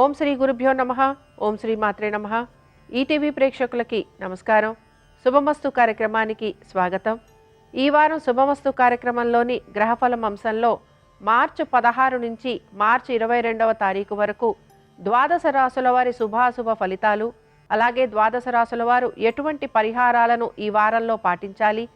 ఓం శ్రీ గురుభ్యో నమః. ఓం శ్రీ మాత్రే నమః. ఈటీవీ ప్రేక్షకులకి నమస్కారం. శుభమస్తు కార్యక్రమానికి స్వాగతం. ఈ వారం శుభమస్తు కార్యక్రమంలోని గ్రహఫలం అంశంలో మార్చి 16 నుంచి మార్చి 22వ తారీఖు వరకు ద్వాదశ రాశుల వారి శుభాశుభ ఫలితాలు, అలాగే ద్వాదశ రాశుల వారు ఎటువంటి పరిహారాలను ఈ వారంలో పాటించాలి,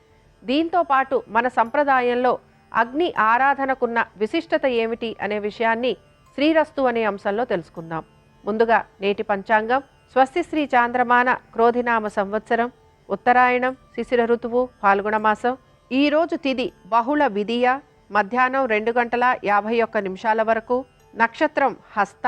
దీంతో పాటు మన సంప్రదాయంలో అగ్ని ఆరాధనకున్న విశిష్టత ఏమిటి అనే విషయాన్ని శ్రీరస్తు అనే అంశంలో తెలుసుకుందాం. ముందుగా నేటి పంచాంగం. స్వస్తి శ్రీ చాంద్రమాన క్రోధినామ సంవత్సరం, ఉత్తరాయణం, శిశిర ఋతువు, ఫాల్గుణ మాసం. ఈరోజు తిథి బహుళ విధియ, మధ్యాహ్నం 2:51 వరకు. నక్షత్రం హస్త,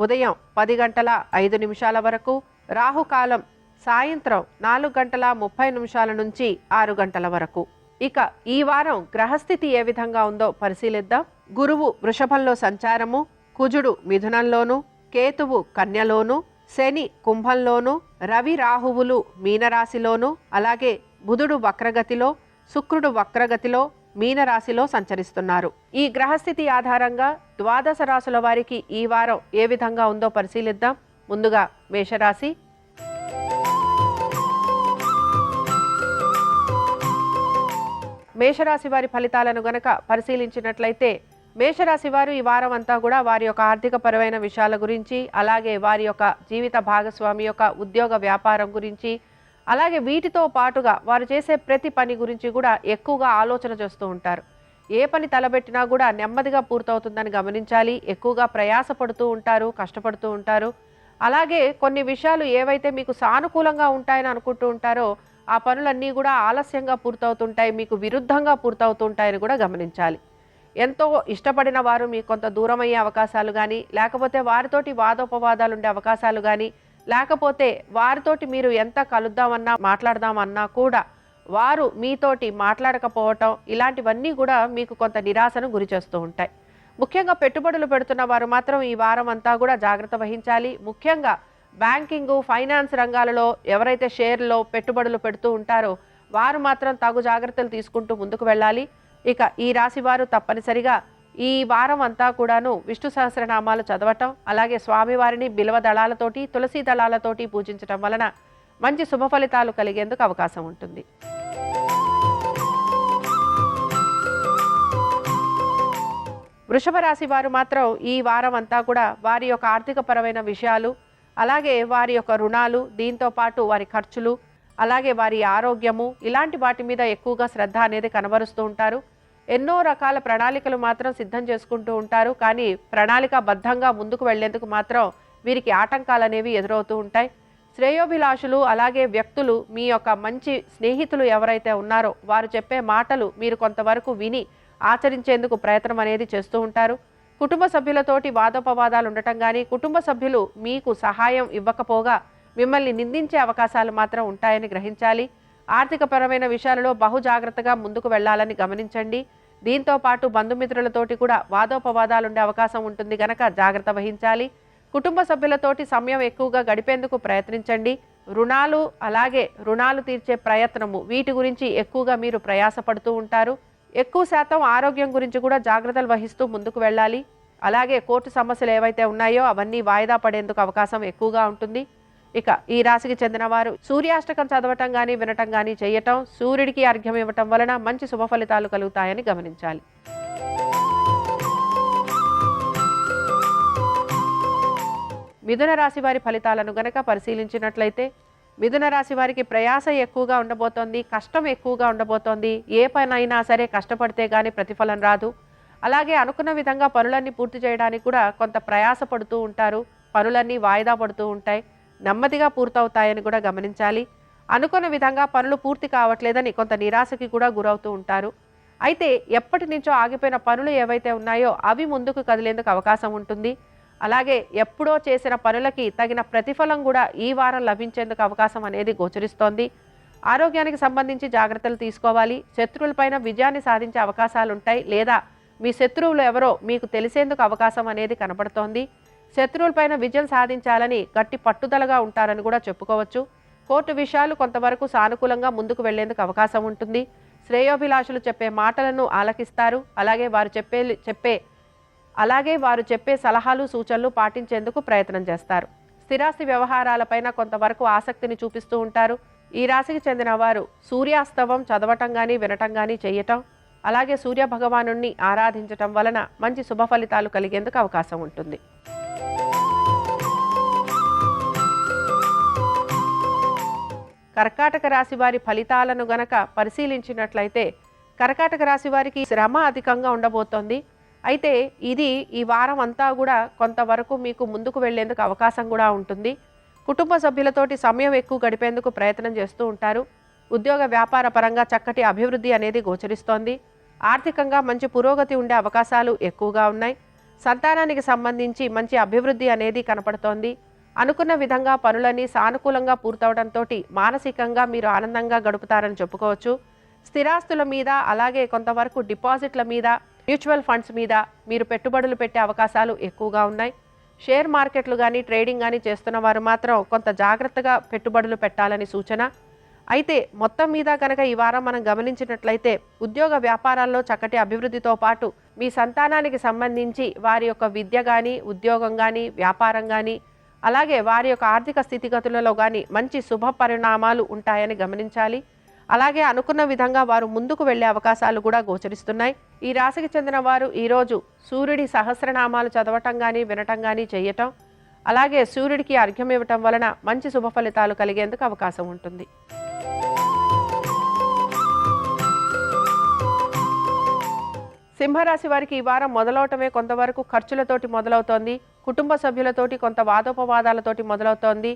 ఉదయం 10:05 వరకు. రాహుకాలం సాయంత్రం 4:30 నుంచి 6 వరకు. ఇక ఈ వారం గ్రహస్థితి ఏ విధంగా ఉందో పరిశీలిద్దాం. గురువు వృషభంలో సంచారము, కుజుడు మిథునంలోను, కేతువు కన్యలోను, శని కుంభంలోను, రవి రాహువులు మీనరాశిలోను, అలాగే బుధుడు వక్రగతిలో, శుక్రుడు వక్రగతిలో మీనరాశిలో సంచరిస్తున్నారు. ఈ గ్రహస్థితి ఆధారంగా ద్వాదశ రాశుల వారికి ఈ వారం ఏ విధంగా ఉందో పరిశీలిద్దాం. ముందుగా మేషరాశి. మేషరాశి వారి ఫలితాలను గనక పరిశీలించినట్లయితే మేషరాశి వారు ఈ వారం అంతా కూడా వారి యొక్క ఆర్థిక పరమైన విషయాల గురించి, అలాగే వారి యొక్క జీవిత భాగస్వామి యొక్క ఉద్యోగ వ్యాపారం గురించి, అలాగే వీటితో పాటుగా వారు చేసే ప్రతి పని గురించి కూడా ఎక్కువగా ఆలోచన చేస్తూ ఉంటారు. ఏ పని తలబెట్టినా కూడా నెమ్మదిగా పూర్తవుతుందని గమనించాలి. ఎక్కువగా ప్రయాసపడుతూ ఉంటారు, కష్టపడుతూ ఉంటారు. అలాగే కొన్ని విషయాలు ఏవైతే మీకు సానుకూలంగా ఉంటాయని అనుకుంటూ ఉంటారో ఆ పనులన్నీ కూడా ఆలస్యంగా పూర్తవుతుంటాయి, మీకు విరుద్ధంగా పూర్తవుతుంటాయని కూడా గమనించాలి. ఎంతో ఇష్టపడిన వారు మీకు కొంత దూరం అయ్యే అవకాశాలు కానీ, లేకపోతే వారితోటి వాదోపవాదాలు ఉండే అవకాశాలు కానీ, లేకపోతే వారితోటి మీరు ఎంత కలుద్దామన్నా మాట్లాడదామన్నా కూడా వారు మీతోటి మాట్లాడకపోవటం, ఇలాంటివన్నీ కూడా మీకు కొంత నిరాశను గురి చేస్తూ ఉంటాయి. ముఖ్యంగా పెట్టుబడులు పెడుతున్న వారు మాత్రం ఈ వారం అంతా కూడా జాగ్రత్త వహించాలి. ముఖ్యంగా బ్యాంకింగు, ఫైనాన్స్ రంగాలలో ఎవరైతే షేర్లో పెట్టుబడులు పెడుతూ ఉంటారో వారు మాత్రం తగు జాగ్రత్తలు తీసుకుంటూ ముందుకు వెళ్ళాలి. ఇక ఈ రాశి వారు తప్పనిసరిగా ఈ వారం అంతా కూడాను విష్ణు సహస్రనామాలు చదవటం, అలాగే స్వామివారిని బిల్వ దళాలతోటి, తులసి దళాలతోటి పూజించటం వలన మంచి శుభ ఫలితాలు కలిగేందుకు అవకాశం ఉంటుంది. వృషభ రాశి వారు మాత్రం ఈ వారం అంతా కూడా వారి యొక్క ఆర్థిక పరమైన విషయాలు, అలాగే వారి యొక్క రుణాలు, దీంతో పాటు వారి ఖర్చులు, అలాగే వారి ఆరోగ్యము, ఇలాంటి వాటి మీద ఎక్కువగా శ్రద్ధ అనేది కనబరుస్తూ ఉంటారు. ఎన్నో రకాల ప్రణాళికలు మాత్రం సిద్ధం చేసుకుంటూ ఉంటారు. కానీ ప్రణాళికాబద్ధంగా ముందుకు వెళ్లేందుకు మాత్రం వీరికి ఆటంకాలు అనేవి ఎదురవుతూ ఉంటాయి. శ్రేయోభిలాషులు, అలాగే వ్యక్తులు, మీ యొక్క మంచి స్నేహితులు ఎవరైతే ఉన్నారో వారు చెప్పే మాటలు మీరు కొంతవరకు విని ఆచరించేందుకు ప్రయత్నం అనేది చేస్తూ ఉంటారు. కుటుంబ సభ్యులతోటి వాదోపవాదాలు ఉండటం కానీ, కుటుంబ సభ్యులు మీకు సహాయం ఇవ్వకపోగా మిమ్మల్ని నిందించే అవకాశాలు మాత్రం ఉంటాయని గ్రహించాలి. ఆర్థికపరమైన విషయాలలో బహు జాగ్రత్తగా ముందుకు వెళ్లాలని గమనించండి. దీంతో పాటు బంధుమిత్రులతోటి కూడా వాదోపవాదాలు ఉండే అవకాశం ఉంటుంది గనక జాగ్రత్త వహించాలి. కుటుంబ సభ్యులతోటి సమయం ఎక్కువగా గడిపేందుకు ప్రయత్నించండి. రుణాలు, అలాగే రుణాలు తీర్చే ప్రయత్నము, వీటి గురించి ఎక్కువగా మీరు ప్రయాసపడుతూ ఉంటారు. ఎక్కువ శాతం ఆరోగ్యం గురించి కూడా జాగ్రత్తలు వహిస్తూ ముందుకు వెళ్ళాలి. అలాగే కోర్టు సమస్యలు ఏవైతే ఉన్నాయో అవన్నీ వాయిదా పడేందుకు అవకాశం ఎక్కువగా ఉంటుంది. ఇక ఈ రాశికి చెందిన వారు సూర్యాష్టకం చదవటం కానీ, వినటం కానీ చేయటం, సూర్యుడికి అర్ఘ్యం ఇవ్వటం వలన మంచి శుభ ఫలితాలు కలుగుతాయని గమనించాలి. మిథున రాశి వారి ఫలితాలను గనక పరిశీలించినట్లయితే మిథున రాశి వారికి ప్రయాస ఎక్కువగా ఉండబోతోంది, కష్టం ఎక్కువగా ఉండబోతోంది. ఏ పనైనా సరే కష్టపడితే కానీ ప్రతిఫలం రాదు. అలాగే అనుకున్న విధంగా పనులన్నీ పూర్తి చేయడానికి కూడా కొంత ప్రయాస పడుతూ ఉంటారు. పనులన్నీ వాయిదా పడుతూ ఉంటాయి, నెమ్మదిగా పూర్తవుతాయని కూడా గమనించాలి. అనుకున్న విధంగా పనులు పూర్తి కావట్లేదని కొంత నిరాశకి కూడా గురవుతూ ఉంటారు. అయితే ఎప్పటి నుంచో ఆగిపోయిన పనులు ఏవైతే ఉన్నాయో అవి ముందుకు కదిలేందుకు అవకాశం ఉంటుంది. అలాగే ఎప్పుడో చేసిన పనులకి తగిన ప్రతిఫలం కూడా ఈ వారం లభించేందుకు అవకాశం అనేది గోచరిస్తోంది. ఆరోగ్యానికి సంబంధించి జాగ్రత్తలు తీసుకోవాలి. శత్రువులపైన విజయాన్ని సాధించే అవకాశాలు ఉంటాయి, లేదా మీ శత్రువులు ఎవరో మీకు తెలిసేందుకు అవకాశం అనేది కనబడుతోంది. శత్రువులపైన విజయం సాధించాలని గట్టి పట్టుదలగా ఉంటారని కూడా చెప్పుకోవచ్చు. కోర్టు విషయాలు కొంతవరకు సానుకూలంగా ముందుకు వెళ్లేందుకు అవకాశం ఉంటుంది. శ్రేయోభిలాషులు చెప్పే మాటలను ఆలకిస్తారు. అలాగే వారు చెప్పే అలాగే వారు చెప్పే సలహాలు సూచనలు పాటించేందుకు ప్రయత్నం చేస్తారు. స్థిరాస్తి వ్యవహారాలపైన కొంతవరకు ఆసక్తిని చూపిస్తూ ఉంటారు. ఈ రాశికి చెందిన వారు సూర్యాస్తవం చదవటం కానీ వినటం కానీ చేయటం, అలాగే సూర్య భగవానుణ్ణి ఆరాధించటం వలన మంచి శుభ ఫలితాలు కలిగేందుకు అవకాశం ఉంటుంది. కర్కాటక రాశి వారి ఫలితాలను గనక పరిశీలించినట్లయితే కర్కాటక రాశి వారికి శ్రమ అధికంగా ఉండబోతోంది. అయితే ఇది ఈ వారం అంతా కూడా కొంతవరకు మీకు ముందుకు వెళ్లేందుకు అవకాశం కూడా ఉంటుంది. కుటుంబ సభ్యులతోటి సమయం ఎక్కువ గడిపేందుకు ప్రయత్నం చేస్తూ ఉంటారు. ఉద్యోగ వ్యాపార పరంగా చక్కటి అభివృద్ధి అనేది గోచరిస్తోంది. ఆర్థికంగా మంచి పురోగతి ఉండే అవకాశాలు ఎక్కువగా ఉన్నాయి. సంతానానికి సంబంధించి మంచి అభివృద్ధి అనేది కనపడుతోంది. అనుకున్న విధంగా పనులన్నీ సానుకూలంగా పూర్తవడంతో మానసికంగా మీరు ఆనందంగా గడుపుతారని చెప్పుకోవచ్చు. స్థిరాస్తుల మీద, అలాగే కొంతవరకు డిపాజిట్ల మీద, మ్యూచువల్ ఫండ్స్ మీద మీరు పెట్టుబడులు పెట్టే అవకాశాలు ఎక్కువగా ఉన్నాయి. షేర్ మార్కెట్లు కానీ ట్రేడింగ్ కానీ చేస్తున్న వారు మాత్రం కొంత జాగ్రత్తగా పెట్టుబడులు పెట్టాలని సూచన. అయితే మొత్తం మీద కనుక ఈ వారం మనం గమనించినట్లయితే ఉద్యోగ వ్యాపారాల్లో చక్కటి అభివృద్ధితో పాటు మీ సంతానానికి సంబంధించి వారి యొక్క విద్య కానీ, ఉద్యోగం కానీ, వ్యాపారం కానీ, అలాగే వారి యొక్క ఆర్థిక స్థితిగతులలో కానీ మంచి శుభ పరిణామాలు ఉంటాయని గమనించాలి. అలాగే అనుకున్న విధంగా వారు ముందుకు వెళ్లే అవకాశాలు కూడా గోచరిస్తున్నాయి. ఈ రాశికి చెందిన వారు ఈరోజు సూర్యుడి సహస్రనామాలు చదవటం కానీ వినటం కానీ చేయటం, అలాగే సూర్యుడికి అర్ఘ్యం ఇవ్వటం వలన మంచి శుభ ఫలితాలు కలిగేందుకు అవకాశం ఉంటుంది. సింహరాశి వారికి ఈ వారం మొదలవటమే కొంతవరకు ఖర్చులతోటి మొదలవుతోంది. కుటుంబ సభ్యులతోటి కొంత వాదోపవాదాలతోటి మొదలవుతోంది.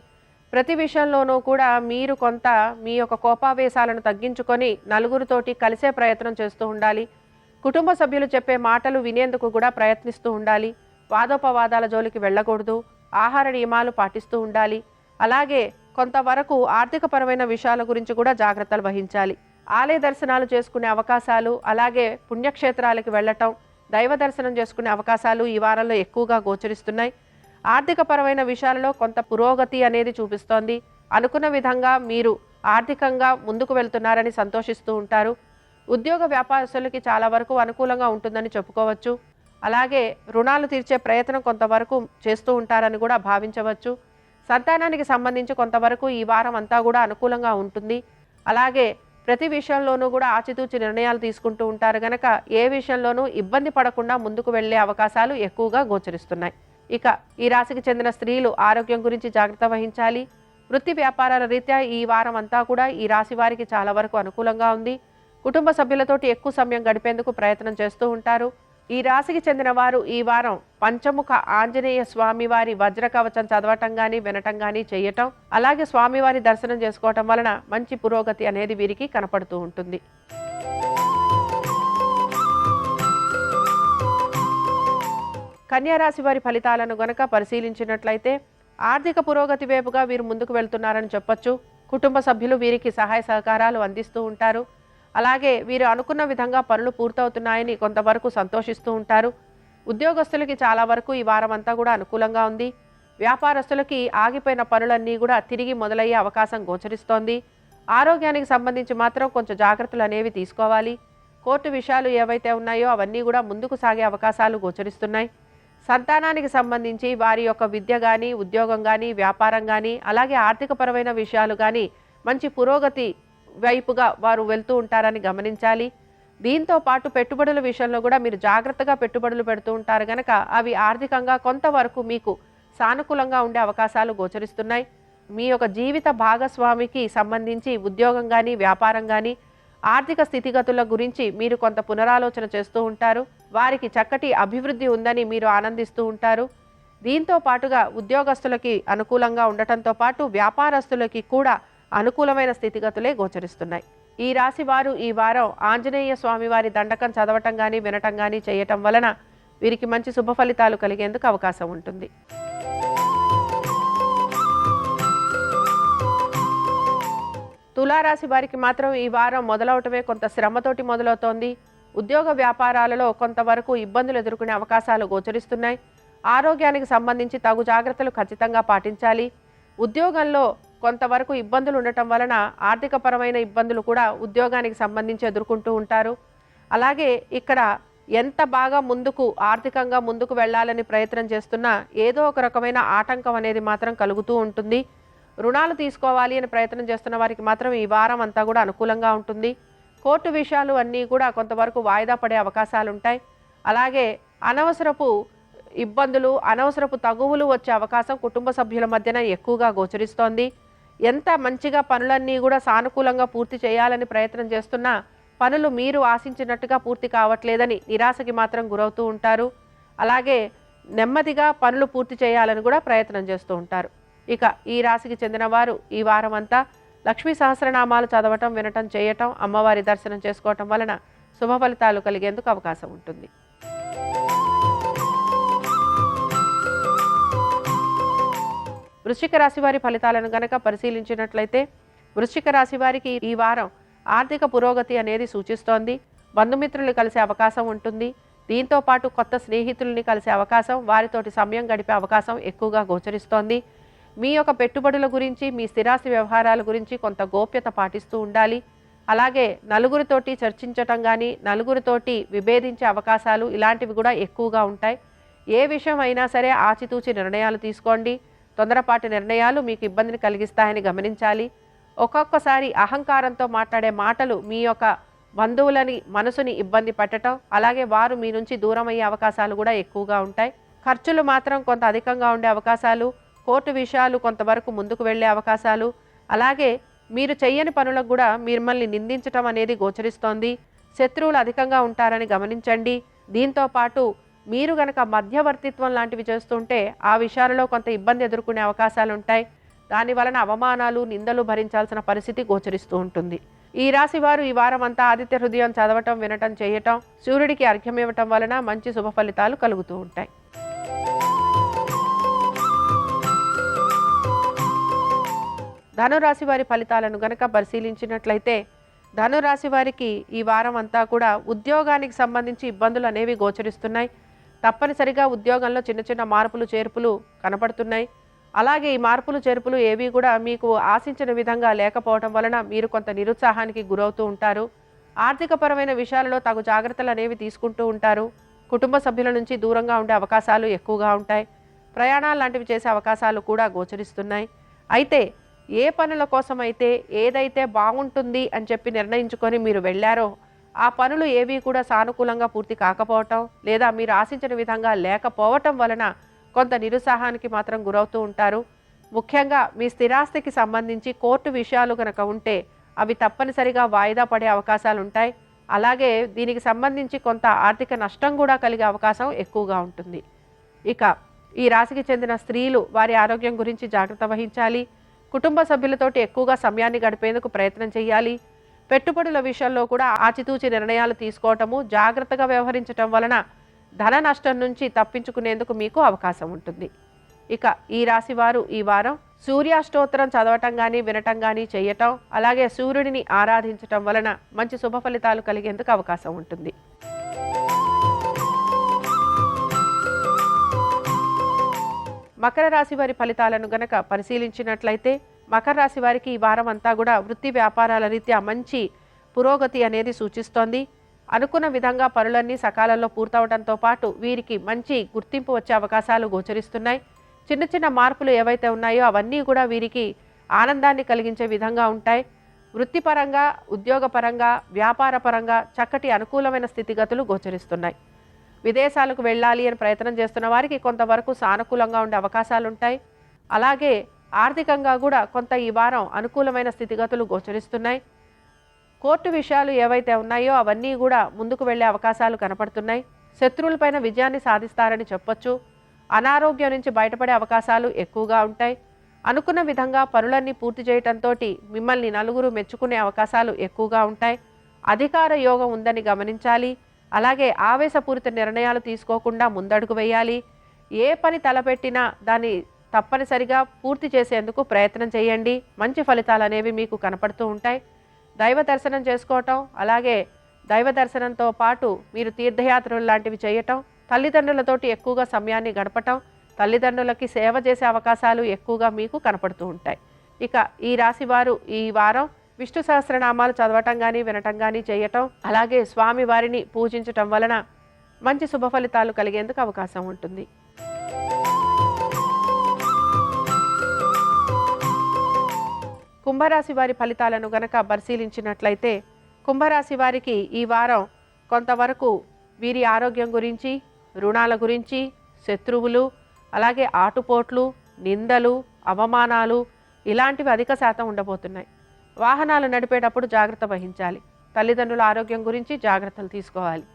ప్రతి విషయంలోనూ కూడా మీరు కొంత మీ యొక్క కోపావేశాలను తగ్గించుకొని నలుగురితోటి కలిసే ప్రయత్నం చేస్తూ ఉండాలి. కుటుంబ సభ్యులు చెప్పే మాటలు వినేందుకు కూడా ప్రయత్నిస్తూ ఉండాలి. వాదోపవాదాల జోలికి వెళ్ళకూడదు. ఆహార నియమాలు పాటిస్తూ ఉండాలి. అలాగే కొంతవరకు ఆర్థికపరమైన విషయాల గురించి కూడా జాగ్రత్తలు వహించాలి. ఆలయ దర్శనాలు చేసుకునే అవకాశాలు, అలాగే పుణ్యక్షేత్రాలకు వెళ్ళటం, దైవ దర్శనం చేసుకునే అవకాశాలు ఈ వారంలో ఎక్కువగా గోచరిస్తున్నాయి. ఆర్థికపరమైన విషయాలలో కొంత పురోగతి అనేది చూపిస్తోంది. అనుకున్న విధంగా మీరు ఆర్థికంగా ముందుకు వెళ్తున్నారని సంతోషిస్తూ ఉంటారు. ఉద్యోగ వ్యాపారస్తులకి చాలా వరకు అనుకూలంగా ఉంటుందని చెప్పుకోవచ్చు. అలాగే రుణాలు తీర్చే ప్రయత్నం కొంతవరకు చేస్తూ ఉంటారని కూడా భావించవచ్చు. సంతానానికి సంబంధించి కొంతవరకు ఈ వారం అంతా కూడా అనుకూలంగా ఉంటుంది. అలాగే ప్రతి విషయంలోనూ కూడా ఆచితూచి నిర్ణయాలు తీసుకుంటూ ఉంటారు కనుక ఏ విషయంలోనూ ఇబ్బంది పడకుండా ముందుకు వెళ్లే అవకాశాలు ఎక్కువగా గోచరిస్తున్నాయి. ఇక ఈ రాశికి చెందిన స్త్రీలు ఆరోగ్యం గురించి జాగ్రత్త వహించాలి. వృత్తి వ్యాపారాల రీత్యా ఈ వారం అంతా కూడా ఈ రాశి వారికి చాలా వరకు అనుకూలంగా ఉంది. కుటుంబ సభ్యులతోటి ఎక్కువ సమయం గడిపేందుకు ప్రయత్నం చేస్తూ ఉంటారు. ఈ రాశికి చెందిన వారు ఈ వారం పంచముఖ ఆంజనేయ స్వామివారి వజ్ర కవచం చదవటం కానీ వినటం కానీ చేయటం, అలాగే స్వామివారి దర్శనం చేసుకోవటం వలన మంచి పురోగతి అనేది వీరికి కనపడుతూ ఉంటుంది. కన్యారాశి వారి ఫలితాలను గనక పరిశీలించినట్లయితే ఆర్థిక పురోగతి వైపుగా వీరు ముందుకు వెళ్తున్నారని చెప్పొచ్చు. కుటుంబ సభ్యులు వీరికి సహాయ సహకారాలు అందిస్తూ ఉంటారు. అలాగే వీరు అనుకున్న విధంగా పనులు పూర్తవుతున్నాయని కొంతవరకు సంతోషిస్తూ ఉంటారు. ఉద్యోగస్తులకి చాలా వరకు ఈ వారం అంతా కూడా అనుకూలంగా ఉంది. వ్యాపారస్తులకి ఆగిపోయిన పనులన్నీ కూడా తిరిగి మొదలయ్యే అవకాశం గోచరిస్తోంది. ఆరోగ్యానికి సంబంధించి మాత్రం కొంచెం జాగ్రత్తలు అనేవి తీసుకోవాలి. కోర్టు విషయాలు ఏవైతే ఉన్నాయో అవన్నీ కూడా ముందుకు సాగే అవకాశాలు గోచరిస్తున్నాయి. సంతానానికి సంబంధించి వారి యొక్క విద్య కానీ, ఉద్యోగం కానీ, వ్యాపారం కానీ, అలాగే ఆర్థికపరమైన విషయాలు కానీ మంచి పురోగతి వైపుగా వారు వెళ్తూ ఉంటారని గమనించాలి. దీంతో పాటు పెట్టుబడుల విషయంలో కూడా మీరు జాగ్రత్తగా పెట్టుబడులు పెడుతూ ఉంటారు కనుక అవి ఆర్థికంగా కొంతవరకు మీకు సానుకూలంగా ఉండే అవకాశాలు గోచరిస్తున్నాయి. మీ యొక్క జీవిత భాగస్వామికి సంబంధించి ఉద్యోగం కానీ, వ్యాపారం కానీ, ఆర్థిక స్థితిగతుల గురించి మీరు కొంత పునరాలోచన చేస్తూ ఉంటారు. వారికి చక్కటి అభివృద్ధి ఉందని మీరు ఆనందిస్తూ ఉంటారు. దీంతో పాటుగా ఉద్యోగస్తులకి అనుకూలంగా ఉండటంతో పాటు వ్యాపారస్తులకి కూడా అనుకూలమైన స్థితిగతులే గోచరిస్తున్నాయి. ఈ రాశి వారు ఈ వారం ఆంజనేయ స్వామి వారి దండకం చదవటం కానీ వినటం కానీ చేయటం వలన వీరికి మంచి శుభ ఫలితాలు కలిగేందుకు అవకాశం ఉంటుంది. తులారాశి వారికి మాత్రం ఈ వారం మొదలవటమే కొంత శ్రమతోటి మొదలవుతోంది. ఉద్యోగ వ్యాపారాలలో కొంతవరకు ఇబ్బందులు ఎదుర్కొనే అవకాశాలు గోచరిస్తున్నాయి. ఆరోగ్యానికి సంబంధించి తగు జాగ్రత్తలు ఖచ్చితంగా పాటించాలి. ఉద్యోగంలో కొంతవరకు ఇబ్బందులు ఉండటం వలన ఆర్థికపరమైన ఇబ్బందులు కూడా ఉద్యోగానికి సంబంధించి ఎదుర్కొంటూ ఉంటారు. అలాగే ఇక్కడ ఎంత బాగా ముందుకు ఆర్థికంగా ముందుకు వెళ్ళాలని ప్రయత్నం చేస్తున్నా ఏదో ఒక రకమైన ఆటంకం అనేది మాత్రం కలుగుతూ ఉంటుంది. రుణాలు తీసుకోవాలి అని ప్రయత్నం చేస్తున్న వారికి మాత్రం ఈ వారం అంతా కూడా అనుకూలంగా ఉంటుంది. కోర్టు విషయాలు అన్నీ కూడా కొంతవరకు వాయిదా పడే అవకాశాలు ఉంటాయి. అలాగే అనవసరపు ఇబ్బందులు, అనవసరపు తగువులు వచ్చే అవకాశం కుటుంబ సభ్యుల మధ్యన ఎక్కువగా గోచరిస్తోంది. ఎంత మంచిగా పనులన్నీ కూడా సానుకూలంగా పూర్తి చేయాలని ప్రయత్నం చేస్తున్నా పనులు మీరు ఆశించినట్టుగా పూర్తి కావట్లేదని నిరాశకి మాత్రం గురవుతూ ఉంటారు. అలాగే నెమ్మదిగా పనులు పూర్తి చేయాలని కూడా ప్రయత్నం చేస్తూ ఉంటారు. ఇక ఈ రాశికి చెందిన వారు ఈ వారం అంతా లక్ష్మీ సహస్రనామాలు చదవటం, వినటం, చేయటం, అమ్మవారి దర్శనం చేసుకోవటం వలన శుభ ఫలితాలు కలిగేందుకు అవకాశం ఉంటుంది. వృశ్చిక రాశి వారి ఫలితాలను గనక పరిశీలించినట్లయితే వృశ్చిక రాశి వారికి ఈ వారం ఆర్థిక పురోగతి అనేది సూచిస్తోంది. బంధుమిత్రులు కలిసే అవకాశం ఉంటుంది. దీంతో పాటు కొత్త స్నేహితుల్ని కలిసే అవకాశం, వారితోటి సమయం గడిపే అవకాశం ఎక్కువగా గోచరిస్తోంది. మీ యొక్క పెట్టుబడుల గురించి, మీ స్థిరాస్తి వ్యవహారాల గురించి కొంత గోప్యత పాటిస్తూ ఉండాలి. అలాగే నలుగురితోటి చర్చించటం కానీ, నలుగురితోటి విభేదించే అవకాశాలు ఇలాంటివి కూడా ఎక్కువగా ఉంటాయి. ఏ విషయం అయినా సరే ఆచితూచి నిర్ణయాలు తీసుకోండి. తొందరపాటి నిర్ణయాలు మీకు ఇబ్బందిని కలిగిస్తాయని గమనించాలి. ఒక్కొక్కసారి అహంకారంతో మాట్లాడే మాటలు మీ యొక్క బంధువులని మనసుని ఇబ్బంది పెట్టడం, అలాగే వారు మీ నుంచి దూరం అయ్యే అవకాశాలు కూడా ఎక్కువగా ఉంటాయి. ఖర్చులు మాత్రం కొంత అధికంగా ఉండే అవకాశాలు, కోర్టు విషయాలు కొంతవరకు ముందుకు వెళ్ళే అవకాశాలు, అలాగే మీరు చెయ్యని పనులకు కూడా మిమ్మల్ని నిందించటం అనేది గోచరిస్తోంది. శత్రువులు అధికంగా ఉంటారని గమనించండి. దీంతో పాటు మీరు గనక మధ్యవర్తిత్వం లాంటివి చేస్తుంటే ఆ విషయాలలో కొంత ఇబ్బంది ఎదుర్కొనే అవకాశాలు ఉంటాయి. దాని వలన అవమానాలు, నిందలు భరించాల్సిన పరిస్థితి గోచరిస్తూ ఉంటుంది. ఈ రాశి వారు ఈ వారం అంతా ఆదిత్య హృదయం చదవటం, వినటం, చేయటం, సూర్యుడికి అర్ఘ్యం ఇవ్వటం వలన మంచి శుభ ఫలితాలు కలుగుతూ ఉంటాయి. ధనురాశి వారి ఫలితాలను గనక పరిశీలించినట్లయితే ధనురాశి వారికి ఈ వారం అంతా కూడా ఉద్యోగానికి సంబంధించి ఇబ్బందులు అనేవి గోచరిస్తున్నాయి. తప్పనిసరిగా ఉద్యోగంలో చిన్న చిన్న మార్పులు చేర్పులు కనపడుతున్నాయి. అలాగే ఈ మార్పులు చేర్పులు ఏవి కూడా మీకు ఆశించిన విధంగా లేకపోవడం వలన మీరు కొంత నిరుత్సాహానికి గురవుతూ ఉంటారు. ఆర్థికపరమైన విషయాలలో తగు జాగ్రత్తలు అనేవి తీసుకుంటూ ఉంటారు. కుటుంబ సభ్యుల నుంచి దూరంగా ఉండే అవకాశాలు ఎక్కువగా ఉంటాయి. ప్రయాణాలు లాంటివి చేసే అవకాశాలు కూడా గోచరిస్తున్నాయి. అయితే ఏ పనుల కోసం అయితే ఏదైతే బాగుంటుంది అని చెప్పి నిర్ణయించుకొని మీరు వెళ్ళారో ఆ పనులు ఏవి కూడా సానుకూలంగా పూర్తి కాకపోవటం, లేదా మీరు ఆశించిన విధంగా లేకపోవటం వలన కొంత నిరుత్సాహానికి మాత్రం గురవుతూ ఉంటారు. ముఖ్యంగా మీ స్థిరాస్తికి సంబంధించి కోర్టు విషయాలు కనుక ఉంటే అవి తప్పనిసరిగా వాయిదా పడే అవకాశాలు ఉంటాయి. అలాగే దీనికి సంబంధించి కొంత ఆర్థిక నష్టం కూడా కలిగే అవకాశం ఎక్కువగా ఉంటుంది. ఇక ఈ రాశికి చెందిన స్త్రీలు వారి ఆరోగ్యం గురించి జాగ్రత్త వహించాలి. కుటుంబ సభ్యులతోటి ఎక్కువగా సమయాన్ని గడిపేందుకు ప్రయత్నం చేయాలి. పెట్టుబడుల విషయంలో కూడా ఆచితూచి నిర్ణయాలు తీసుకోవటము, జాగ్రత్తగా వ్యవహరించటం వలన ధన నష్టం నుంచి తప్పించుకునేందుకు మీకు అవకాశం ఉంటుంది. ఇక ఈ రాశి వారు ఈ వారం సూర్యాష్టోత్తరం చదవటం కానీ, వినటం కానీ చేయటం, అలాగే సూర్యుడిని ఆరాధించటం వలన మంచి శుభ ఫలితాలు కలిగేందుకు అవకాశం ఉంటుంది. మకర రాశి వారి ఫలితాలను గనక పరిశీలించినట్లయితే మకర రాశి వారికి ఈ వారం అంతా కూడా వృత్తి వ్యాపారాల రీత్యా మంచి పురోగతి అనేది సూచిస్తోంది. అనుకున్న విధంగా పనులన్నీ సకాలంలో పూర్తవడంతో పాటు వీరికి మంచి గుర్తింపు వచ్చే అవకాశాలు గోచరిస్తున్నాయి. చిన్న చిన్న మార్పులు ఏవైతే ఉన్నాయో అవన్నీ కూడా వీరికి ఆనందాన్ని కలిగించే విధంగా ఉంటాయి. వృత్తిపరంగా, ఉద్యోగపరంగా, వ్యాపారపరంగా చక్కటి అనుకూలమైన స్థితిగతులు గోచరిస్తున్నాయి. విదేశాలకు వెళ్ళాలి అని ప్రయత్నం చేస్తున్న వారికి కొంతవరకు సానుకూలంగా ఉండే అవకాశాలు ఉంటాయి. అలాగే ఆర్థికంగా కూడా కొంత ఈ వారం అనుకూలమైన స్థితిగతులు గోచరిస్తున్నాయి. కోర్టు విషయాలు ఏవైతే ఉన్నాయో అవన్నీ కూడా ముందుకు వెళ్ళే అవకాశాలు కనపడుతున్నాయి. శత్రువులపైన విజయాన్ని సాధిస్తారని చెప్పొచ్చు. అనారోగ్యం నుంచి బయటపడే అవకాశాలు ఎక్కువగా ఉంటాయి. అనుకున్న విధంగా పనులన్నీ పూర్తి చేయటంతో మిమ్మల్ని నలుగురు మెచ్చుకునే అవకాశాలు ఎక్కువగా ఉంటాయి. అధికార యోగం ఉందని గమనించాలి. అలాగే ఆవేశపూరిత నిర్ణయాలు తీసుకోకుండా ముందడుగు వేయాలి. ఏ పని తలపెట్టినా దాన్ని తప్పనిసరిగా పూర్తి చేసేందుకు ప్రయత్నం చేయండి. మంచి ఫలితాలు అనేవి మీకు కనపడుతూ ఉంటాయి. దైవ దర్శనం చేసుకోవటం, అలాగే దైవ దర్శనంతో పాటు మీరు తీర్థయాత్రలు లాంటివి చేయటం, తల్లిదండ్రులతోటి ఎక్కువగా సమయాన్ని గడపటం, తల్లిదండ్రులకి సేవ చేసే అవకాశాలు ఎక్కువగా మీకు కనపడుతూ ఉంటాయి. ఇక ఈ రాశి వారు ఈ వారం విష్ణు సహస్రనామాలు చదవటం కానీ, వినటం కానీ చేయటం, అలాగే స్వామి వారిని పూజించటం వలన మంచి శుభ ఫలితాలు కలిగేందుకు అవకాశం ఉంటుంది. కుంభరాశి వారి ఫలితాలను గనక పరిశీలించినట్లయితే కుంభరాశి వారికి ఈ వారం కొంతవరకు వీరి ఆరోగ్యం గురించి, రుణాల గురించి, శత్రువులు, అలాగే ఆటుపోట్లు, నిందలు, అవమానాలు ఇలాంటివి అధిక శాతం ఉండబోతున్నాయి. వాహనాలు నడిపేటప్పుడు జాగ్రత్త వహించాలి. తల్లిదండ్రుల ఆరోగ్యం గురించి జాగ్రత్తలు తీసుకోవాలి.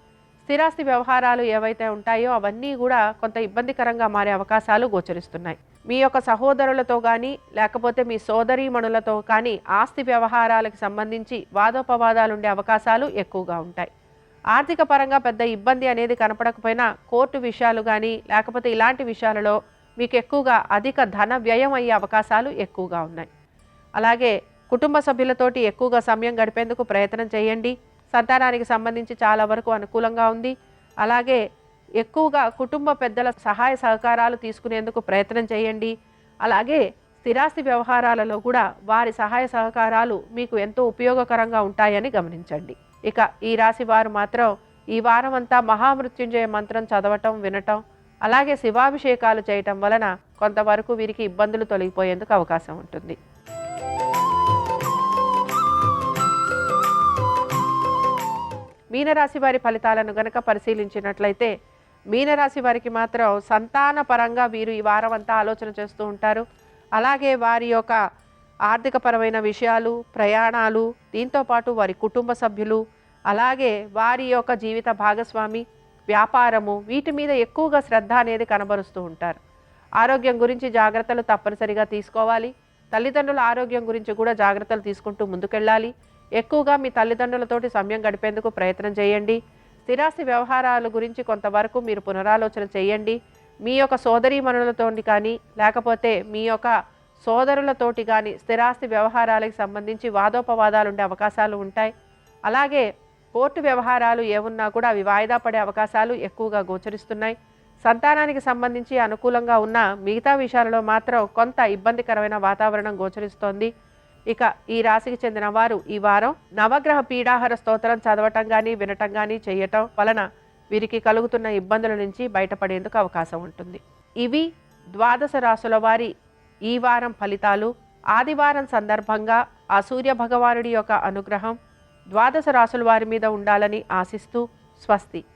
స్థిరాస్తి వ్యవహారాలు ఏవైతే ఉంటాయో అవన్నీ కూడా కొంత ఇబ్బందికరంగా మారే అవకాశాలు గోచరిస్తున్నాయి. మీ యొక్క సహోదరులతో కానీ లేకపోతే మీ సోదరీమణులతో కానీ ఆస్తి వ్యవహారాలకు సంబంధించి వాదోపవాదాలు ఉండే అవకాశాలు ఎక్కువగా ఉంటాయి. ఆర్థిక పరంగా పెద్ద ఇబ్బంది అనేది కనపడకపోయినా కోర్టు విషయాలు కానీ లేకపోతే ఇలాంటి విషయాలలో మీకు ఎక్కువగా అధిక ధన వ్యయం అయ్యే అవకాశాలు ఎక్కువగా ఉన్నాయి. అలాగే కుటుంబ సభ్యులతోటి ఎక్కువగా సమయం గడిపేందుకు ప్రయత్నం చేయండి. సంతానానికి సంబంధించి చాలా వరకు అనుకూలంగా ఉంది. అలాగే ఎక్కువగా కుటుంబ పెద్దల సహాయ సహకారాలు తీసుకునేందుకు ప్రయత్నం చేయండి. అలాగే స్థిరాస్తి వ్యవహారాలలో కూడా వారి సహాయ సహకారాలు మీకు ఎంతో ఉపయోగకరంగా ఉంటాయని గమనించండి. ఇక ఈ రాశి వారు మాత్రం ఈ వారం అంతా మహామృత్యుంజయ మంత్రం చదవటం, వినటం, అలాగే శివాభిషేకాలు చేయటం వలన కొంతవరకు వీరికి ఇబ్బందులు తొలగిపోయేందుకు అవకాశం ఉంటుంది. మీనరాశి వారి ఫలితాలను గనక పరిశీలించినట్లయితే మీనరాశి వారికి మాత్రం సంతాన పరంగా వీరు ఈ వారం అంతా ఆలోచన చేస్తూ ఉంటారు. అలాగే వారి యొక్క ఆర్థికపరమైన విషయాలు, ప్రయాణాలు, దీంతోపాటు వారి కుటుంబ సభ్యులు, అలాగే వారి యొక్క జీవిత భాగస్వామి, వ్యాపారము, వీటి మీద ఎక్కువగా శ్రద్ధ అనేది కనబరుస్తూ ఉంటారు. ఆరోగ్యం గురించి జాగ్రత్తలు తప్పనిసరిగా తీసుకోవాలి. తల్లిదండ్రుల ఆరోగ్యం గురించి కూడా జాగ్రత్తలు తీసుకుంటూ ముందుకెళ్ళాలి. ఎక్కువగా మీ తల్లిదండ్రులతోటి సమయం గడిపేందుకు ప్రయత్నం చేయండి. స్థిరాస్తి వ్యవహారాల గురించి కొంతవరకు మీరు పునరాలోచన చేయండి. మీ యొక్క సోదరీమణులతోటి కానీ లేకపోతే మీ యొక్క సోదరులతోటి కానీ స్థిరాస్తి వ్యవహారాలకు సంబంధించి వాదోపవాదాలు ఉండే అవకాశాలు ఉంటాయి. అలాగే కోర్టు వ్యవహారాలు ఏమున్నా కూడా అవి వాయిదా పడే అవకాశాలు ఎక్కువగా గోచరిస్తున్నాయి. సంతానానికి సంబంధించి అనుకూలంగా ఉన్న మిగతా విషయాలలో మాత్రం కొంత ఇబ్బందికరమైన వాతావరణం గోచరిస్తోంది. ఇక ఈ రాశికి చెందిన వారు ఈ వారం నవగ్రహ పీడాహార స్తోత్రం చదవటం కానీ వినటం కానీ చేయటం వలన వీరికి కలుగుతున్న ఇబ్బందుల నుంచి బయటపడేందుకు అవకాశం ఉంటుంది. ఇవి ద్వాదశ రాశుల వారి ఈ వారం ఫలితాలు. ఆదివారం సందర్భంగా ఆ సూర్య భగవానుడి యొక్క అనుగ్రహం ద్వాదశ రాశుల వారి మీద ఉండాలని ఆశిస్తూ స్వస్తి.